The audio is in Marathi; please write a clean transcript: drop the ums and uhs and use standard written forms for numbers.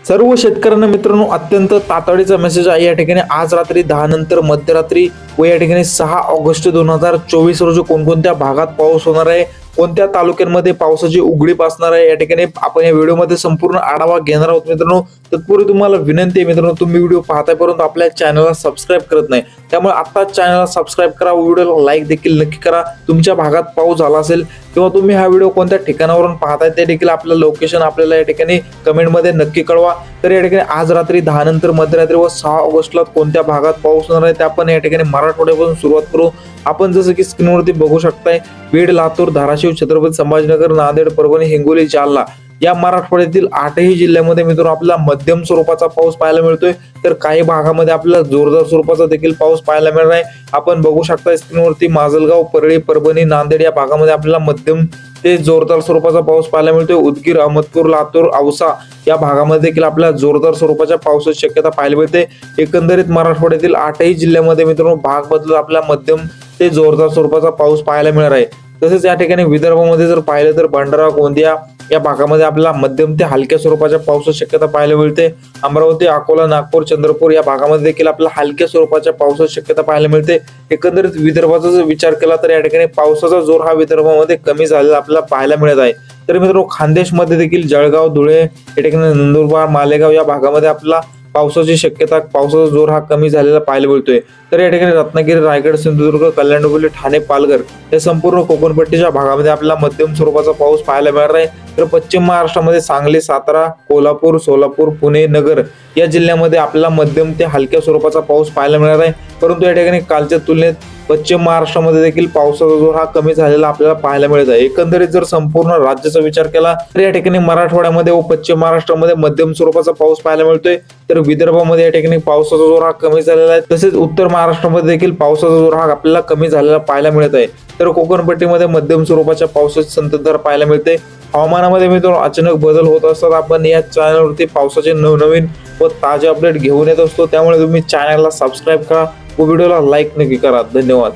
सर्व शेतकऱ्यांना मित्रांनो अत्यंत तातडीचा मेसेज आहे या ठिकाणी। आज रात्री 10 नंतर मध्यरात्री व या ठिकाणी 6 ऑगस्ट 2024 रोजी कोणकोणत्या भागात पाऊस होणार आहे, कोणत्या तालुक्यांमध्ये पावसाची उघडीप असणार आहे, या ठिकाणी आपण या व्हिडिओमध्ये संपूर्ण आढावा घेणार आहोत मित्रांनो। तत्पूर्वी तुम्हाला विनंती आहे मित्रांनो, तुम्ही व्हिडिओ पाहताय परंतु आपल्या चॅनलला सबस्क्राइब करत नाही, त्यामुळे आता चॅनलला सबस्क्राइब करा, व्हिडिओला लाईक देखील नक्की करा। तुमच्या भागात पाऊस झाला असेल किंवा तुम्ही हा व्हिडिओ कोणत्या ठिकाणावरून पाहताय ते देखील आपलं लोकेशन आपल्याला या ठिकाणी कमेंटमध्ये नक्की कळवा। तर या ठिकाणी आज रात्री 10 नंतर मध्यरात्री व 6 ऑगस्टला कोणत्या भागात पाऊस होणार आहे ते आपण या ठिकाणी मराठवाड्यापासून सुरुवात करू। आपण जसं की स्क्रीनवरती बघू शकताय, बीड, लातूर, धाराशिव, छत्रपती संभाजीनगर, नांदेड, परभणी, हिंगोली, जालना या मराठवाड्यातील 8ही जिल्ह्यामध्ये मित्रांनो आपल्याला मध्यम स्वरूपाचा पाऊस पाहायला मिळतोय। तर काही भागामध्ये आपल्याला जोरदार स्वरूपाचा देखील पाऊस पाहायला मिळणार आहे। आपण बघू शकता स्क्रीनवरती माजलगाव, परळी, परभणी, नांदेड या भागामध्ये आपल्याला मध्यम ते जोरदार स्वरूपाचा पाऊस पाहायला मिळतोय। उदगीर, अहमदपूर, लातूर, औसा या भागामध्ये देखील आपल्याला जोरदार स्वरूपाच्या पावसाची शक्यता पाहायला मिळते। एकंदरीत मराठवाड्यातील 8ही जिल्ह्यामध्ये मित्रांनो भाग बदलत आपल्याला मध्यम ते जोरदार स्वरूपाचा पाऊस पाहायला मिळणार आहे। तसेच या ठिकाणी विदर्भामध्ये जर पाहिलं तर भंडारा, गोंदिया या भागामध्ये आपल्याला मध्यम ते हलक्या स्वरूपाच्या पावसाची शक्यता पाहायला मिळते। अमरावती, अकोला, नागपूर, चंद्रपूर या भागामध्ये देखील आपल्याला हलक्या स्वरूपाच्या पावसाची शक्यता पाहायला मिळते। एकंदरीत विदर्भाचा जर विचार केला तर या ठिकाणी पावसाचा जोर हा विदर्भामध्ये कमी झालेला आपल्याला पाहायला मिळत आहे। तर मित्रांनो खानदेशमध्ये देखील जळगाव, धुळे या ठिकाणी नंदुरबार, मालेगाव या भागामध्ये आपल्याला पावसाची शक्यता, पावसाचा जोर हा कमी झालेला पाहायला मिळतोय। तर या ठिकाणी रत्नागिरी, रायगड, सिंधुदुर्ग, कल्याण, डोंबिवली, ठाणे, पालघर या संपूर्ण कोकणपट्टीच्या भागामध्ये आपल्याला मध्यम स्वरूपाचा पाऊस पाहायला मिळणार आहे। तर पश्चिम महाराष्ट्रामध्ये सांगली, सातारा, कोल्हापूर, सोलापूर, पुणे, नगर या जिल्ह्यामध्ये आपल्याला मध्यम ते हलक्या स्वरूपाचा पाऊस पाहायला मिळणार आहे। परंतु या ठिकाणी कालच्या तुलनेत पश्चिम महाराष्ट्रामध्ये देखील पावसाचा जोर हा कमी झालेला आपल्याला पाहायला मिळत आहे। एकंदरीत जर संपूर्ण राज्याचा विचार केला तर या ठिकाणी मराठवाड्यामध्ये व पश्चिम महाराष्ट्रामध्ये मध्यम स्वरूपाचा पाऊस पाहायला मिळतोय। तर विदर्भामध्ये या ठिकाणी पावसाचा जोर हा कमी झालेला आहे। तसेच उत्तर महाराष्ट्रामध्ये देखील पावसाचा जोर हा आपल्याला कमी झालेला पाहायला मिळत आहे। तर कोकणपट्टीमध्ये मध्यम स्वरूपाच्या पावसाची संततधार पाहायला मिळते। हवामानामध्ये मित्रांनो अचानक बदल होत असतात। आपण या चॅनलवरती पावसाचे नवनवीन व ताजे अपडेट घेऊन येत असतो, त्यामुळे तुम्ही चॅनलला सबस्क्राइब करा व व्हिडिओला लाईक नक्की करा। धन्यवाद।